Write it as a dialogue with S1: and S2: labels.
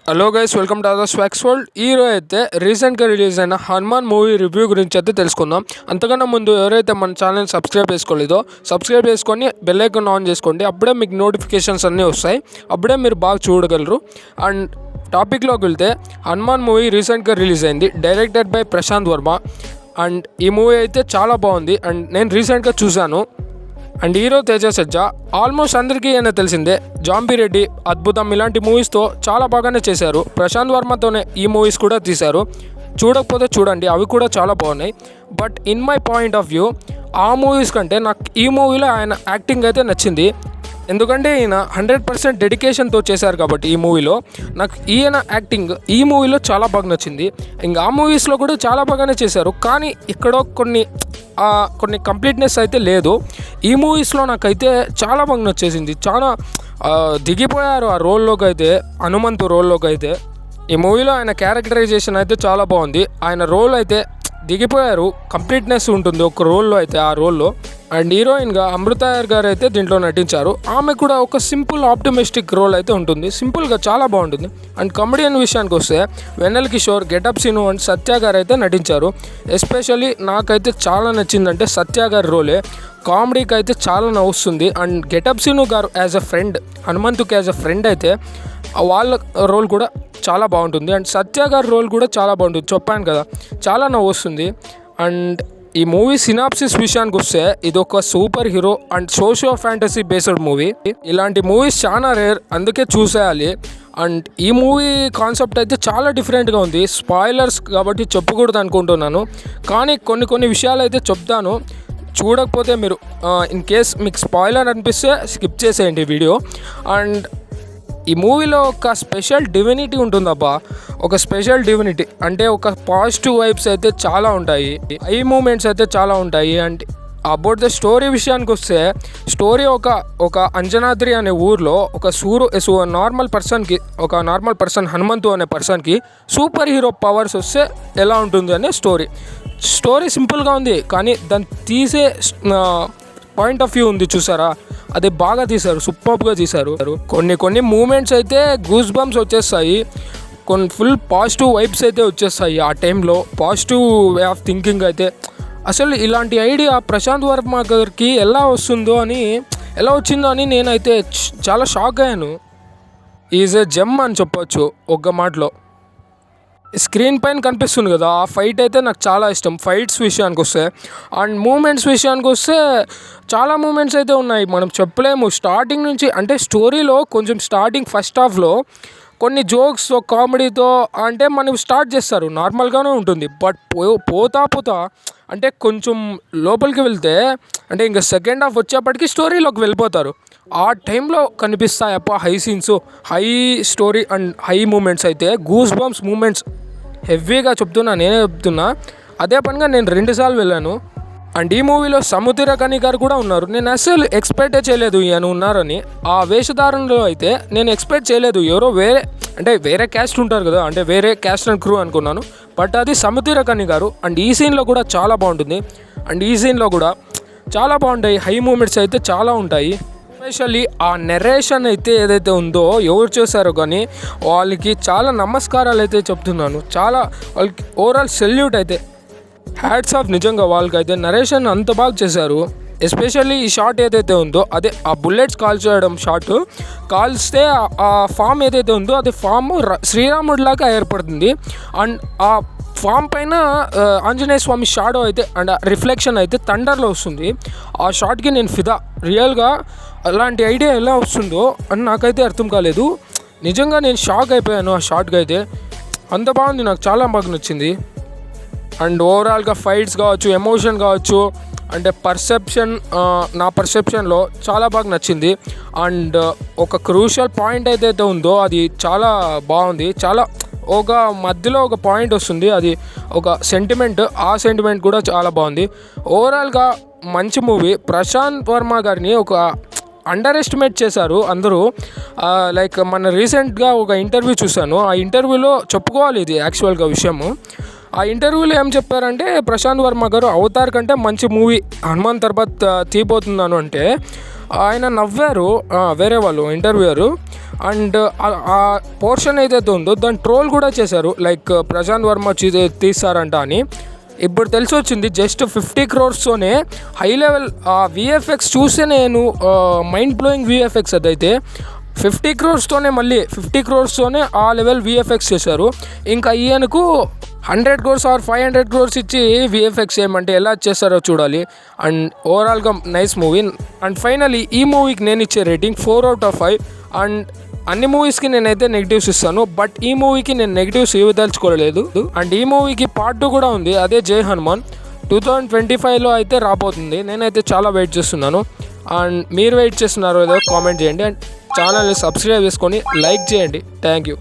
S1: Hello guys, welcome to other swags world. ఈరోజు అయితే రీసెంట్గా రిలీజ్ అయిన హనుమాన్ మూవీ రివ్యూ గురించి అయితే తెలుసుకుందాం. అంతకన్నా ముందు ఎవరైతే మన ఛానల్ సబ్స్క్రైబ్ చేసుకోలేదో సబ్స్క్రైబ్ చేసుకొని బెల్ ఐకాన్ ఆన్ చేసుకోండి. అప్పుడే మీకు నోటిఫికేషన్స్ అన్నీ వస్తాయి, అప్పుడే మీరు బాగా చూడగలరు. అండ్ టాపిక్లోకి వెళ్తే, హనుమాన్ మూవీ రీసెంట్గా రిలీజ్ అయింది, directed by Prashanth Varma. And ఈ మూవీ అయితే చాలా బాగుంది. అండ్ నేను రీసెంట్గా చూశాను. And hero Teja Sajja almost అందరికీ అయినా తెలిసిందే. జాంబీ రెడ్డి, అద్భుతం ఇలాంటి మూవీస్తో చాలా బాగానే చేశారు. ప్రశాంత్ వర్మతోనే ఈ మూవీస్ కూడా తీశారు. చూడకపోతే చూడండి, అవి కూడా చాలా బాగున్నాయి. But in my point of view, ఆ మూవీస్ కంటే నాకు ఈ మూవీలో ఆయన యాక్టింగ్ అయితే నచ్చింది. ఎందుకంటే ఈయన 100% డెడికేషన్తో చేశారు కాబట్టి ఈ మూవీలో నాకు ఈయన యాక్టింగ్ ఈ మూవీలో చాలా బాగా నచ్చింది. ఇంకా ఆ మూవీస్లో కూడా చాలా బాగానే చేశారు, కానీ ఇక్కడో కొన్ని కంప్లీట్నెస్ అయితే లేదు. ఈ మూవీస్లో నాకైతే చాలా బాగా నచ్చేసింది. చాలా దిగిపోయారు ఆ రోల్లోకి అయితే, హనుమంతు రోల్లోకి అయితే. ఈ మూవీలో ఆయన క్యారెక్టరైజేషన్ అయితే చాలా బాగుంది. ఆయన రోల్ అయితే దిగిపోయారు, కంప్లీట్నెస్ ఉంటుంది ఒక రోల్లో అయితే, ఆ రోల్లో. అండ్ హీరోయిన్గా అమృతాయర్ గారు అయితే దీంట్లో నటించారు. ఆమె కూడా ఒక సింపుల్ ఆప్టిమిస్టిక్ రోల్ అయితే ఉంటుంది, సింపుల్గా చాలా బాగుంటుంది. అండ్ కామెడియన్ విషయానికి వస్తే, వెన్నెల కిషోర్, గెటప్ సీను అండ్ సత్య గారు అయితే నటించారు. ఎస్పెషల్లీ నాకైతే చాలా నచ్చిందంటే సత్య గారి రోలే. కామెడీకి అయితే చాలా నవ్వుస్తుంది. అండ్ గెటప్ సీను గారు యాజ్ అ ఫ్రెండ్, హనుమంతుకి యాజ్ అ ఫ్రెండ్ అయితే వాళ్ళ రోల్ కూడా చాలా బాగుంటుంది. అండ్ సత్య గారి రోల్ కూడా చాలా బాగుంటుంది, చెప్పాను కదా, చాలా నవ్వు వస్తుంది. అండ్ ఈ మూవీ సినాప్సిస్ విషయానికి వస్తే, ఇది ఒక super hero and socio fantasy based movie. ఇలాంటి మూవీస్ చాలా రేర్, అందుకే చూసేయాలి. అండ్ ఈ మూవీ కాన్సెప్ట్ అయితే చాలా డిఫరెంట్గా ఉంది. స్పాయిలర్స్ కాబట్టి చెప్పకూడదు అనుకుంటున్నాను, కానీ కొన్ని విషయాలు అయితే చెప్తాను. చూడకపోతే మీరు ఇన్ కేస్ మీకు స్పాయిలర్ అనిపిస్తే స్కిప్ చేసేయండి వీడియో. అండ్ ఈ మూవీలో ఒక స్పెషల్ డివినిటీ ఉంటుందబ్బా, ఒక స్పెషల్ డివినిటీ అంటే ఒక పాజిటివ్ వైబ్స్ అయితే చాలా ఉంటాయి, హై మూమెంట్స్ అయితే చాలా ఉంటాయి. అండ్ అబౌట్ ద స్టోరీ విషయానికి వస్తే, స్టోరీ ఒక అంజనాద్రి అనే ఊర్లో ఒక నార్మల్ పర్సన్ హనుమంతు అనే పర్సన్కి సూపర్ హీరో పవర్స్ వస్తే ఎలా ఉంటుంది అనే స్టోరీ సింపుల్గా ఉంది, కానీ దాన్ని తీసే పాయింట్ ఆఫ్ వ్యూ ఉంది చూసారా, అది బాగా తీశారు, సూపర్గా తీశారు. కొన్ని మూమెంట్స్ అయితే గూస్ బంప్స్ వచ్చేస్తాయి, కొన్ని ఫుల్ పాజిటివ్ వైబ్స్ అయితే వచ్చేస్తాయి. ఆ టైంలో పాజిటివ్ వే ఆఫ్ థింకింగ్ అయితే, అసలు ఇలాంటి ఐడియా ప్రశాంత్ వర్మ గారికి ఎలా వచ్చిందో అని నేనైతే చాలా షాక్ అయ్యాను. ఈజ్ ఎ జెమ్ అని చెప్పొచ్చు ఒక మాటలో. స్క్రీన్ పైన కనిపిస్తుంది కదా, ఆ ఫైట్ అయితే నాకు చాలా ఇష్టం. ఫైట్స్ విషయానికి వస్తే అండ్ మూమెంట్స్ విషయానికి వస్తే, చాలా మూమెంట్స్ అయితే ఉన్నాయి, మనం చెప్పలేము. స్టార్టింగ్ నుంచి అంటే స్టోరీలో కొంచెం స్టార్టింగ్ ఫస్ట్ హాఫ్లో కొన్ని జోక్స్ కామెడీతో అంటే మనం స్టార్ట్ చేస్తారు, నార్మల్గానే ఉంటుంది. బట్ పోతా అంటే కొంచెం లోపలికి వెళ్తే, అంటే ఇంకా సెకండ్ హాఫ్ వచ్చేప్పటికి స్టోరీలోకి వెళ్ళిపోతారు. ఆ టైంలో కనిపిస్తాయి high scenes, high story and high moments అయితే, గూస్ బంప్స్ మూమెంట్స్ హెవీగా నేనే చెప్తున్నా. అదే పనిగా నేను 2 సార్లు వెళ్ళాను. అండ్ ఈ మూవీలో సముద్రకని గారు కూడా ఉన్నారు. నేను అసలు ఎక్స్పెక్టే చేయలేదు ఈయన ఉన్నారని. ఆ వేషధారణలో అయితే నేను ఎక్స్పెక్ట్ చేయలేదు. ఎవరో వేరే క్యాస్ట్ ఉంటారు కదా, అంటే వేరే క్యాస్ట్ అండ్ క్రూ అనుకున్నాను. బట్ అది సముద్రకని గారు. అండ్ ఈ సీన్లో కూడా చాలా బాగుంటుంది. అండ్ ఈ సీన్లో కూడా చాలా బాగుంటాయి, హై మూమెంట్స్ అయితే చాలా ఉంటాయి. ఎస్పెషల్లీ ఆ నెరేషన్ అయితే ఏదైతే ఉందో, ఎవరు చేశారో కానీ వాళ్ళకి చాలా నమస్కారాలు అయితే చెప్తున్నాను. వాళ్ళకి ఓవరాల్ సెల్యూట్ అయితే, హ్యాట్స్ ఆఫ్ నిజంగా వాళ్ళకైతే. నరేషన్ అంత బాగా చేశారు. ఎస్పెషల్లీ ఈ షాట్ ఏదైతే ఉందో, అదే ఆ బుల్లెట్స్ కాల్చడం షాట్, కాల్స్తే ఆ ఫామ్ ఏదైతే ఉందో, అది ఫామ్ శ్రీరాముడిలాగా ఏర్పడుతుంది. అండ్ ఆ ఫామ్ పైన ఆంజనేయ స్వామి షాడో అయితే అండ్ రిఫ్లెక్షన్ అయితే థండర్లో వస్తుంది. ఆ షాట్కి నేను ఫిదా. రియల్గా అలాంటి ఐడియా ఎలా వస్తుందో అని నాకైతే అర్థం కాలేదు. నిజంగా నేను షాక్ అయిపోయాను ఆ షాట్కి అయితే. అంత బాగుంది, నాకు చాలా బాగా నచ్చింది. అండ్ ఓవరాల్గా ఫైట్స్ కావచ్చు, ఎమోషన్ కావచ్చు, అంటే నా పర్సెప్షన్లో చాలా బాగా నచ్చింది. అండ్ ఒక క్రూషియల్ పాయింట్ ఏదైతే ఉందో, అది చాలా బాగుంది. ఒక మధ్యలో ఒక పాయింట్ వస్తుంది, అది ఒక సెంటిమెంట్, ఆ సెంటిమెంట్ కూడా చాలా బాగుంది. ఓవరాల్గా మంచి మూవీ. ప్రశాంత్ వర్మ గారిని ఒక అండర్ ఎస్టిమేట్ చేశారు అందరూ. లైక్ మన రీసెంట్గా ఒక ఇంటర్వ్యూ చూశాను. ఆ ఇంటర్వ్యూలో చెప్పుకోవాలి ఇది యాక్చువల్గా విషయము. ఆ ఇంటర్వ్యూలో ఏం చెప్పారంటే, ప్రశాంత్ వర్మ గారు అవతార్ కంటే మంచి మూవీ హనుమాన్ తర్వాత తీయబోతున్నాను అంటే, ఆయన నవ్వారు వేరే వాళ్ళు ఇంటర్వ్యూయరు. అండ్ ఆ పోర్షన్ ఏదైతే ఉందో దాన్ని ట్రోల్ కూడా చేశారు, లైక్ ప్రశాంత్ వర్మ తీస్తారంట అని. ఇప్పుడు తెలిసి వచ్చింది just 50 crores high level VFX చూస్తే నేను మైండ్ బ్లోయింగ్ విఎఫ్ఎక్స్ అదైతే 50 crores మళ్ళీ 50 crores ఆ లెవెల్ విఎఫ్ఎక్స్ చేశారు. ఇంకా ఈయనకు 100 crores ఆర్ 500 crores ఇచ్చి విఎఫ్ఎక్స్ చేయమంటే ఎలా చేస్తారో చూడాలి. అండ్ ఓవరాల్గా నైస్ మూవీ. అండ్ ఫైనలీ ఈ మూవీకి నేను ఇచ్చే రేటింగ్ 4/5. అండ్ అన్ని మూవీస్కి నేనైతే నెగిటివ్స్ ఇస్తాను, బట్ ఈ మూవీకి నేను నెగిటివ్స్ ఇవ్వదలుచుకోలేదు. అండ్ ఈ మూవీకి పార్ట్ 2 కూడా ఉంది, అదే జై హనుమాన్ 2025లో అయితే రాబోతుంది. నేనైతే చాలా వెయిట్ చేస్తున్నాను. అండ్ మీరు వెయిట్ చేస్తున్నారో ఏదో కామెంట్ చేయండి. అండ్ ఛానల్ని సబ్స్క్రైబ్ చేసుకొని లైక్ చేయండి. Thank you.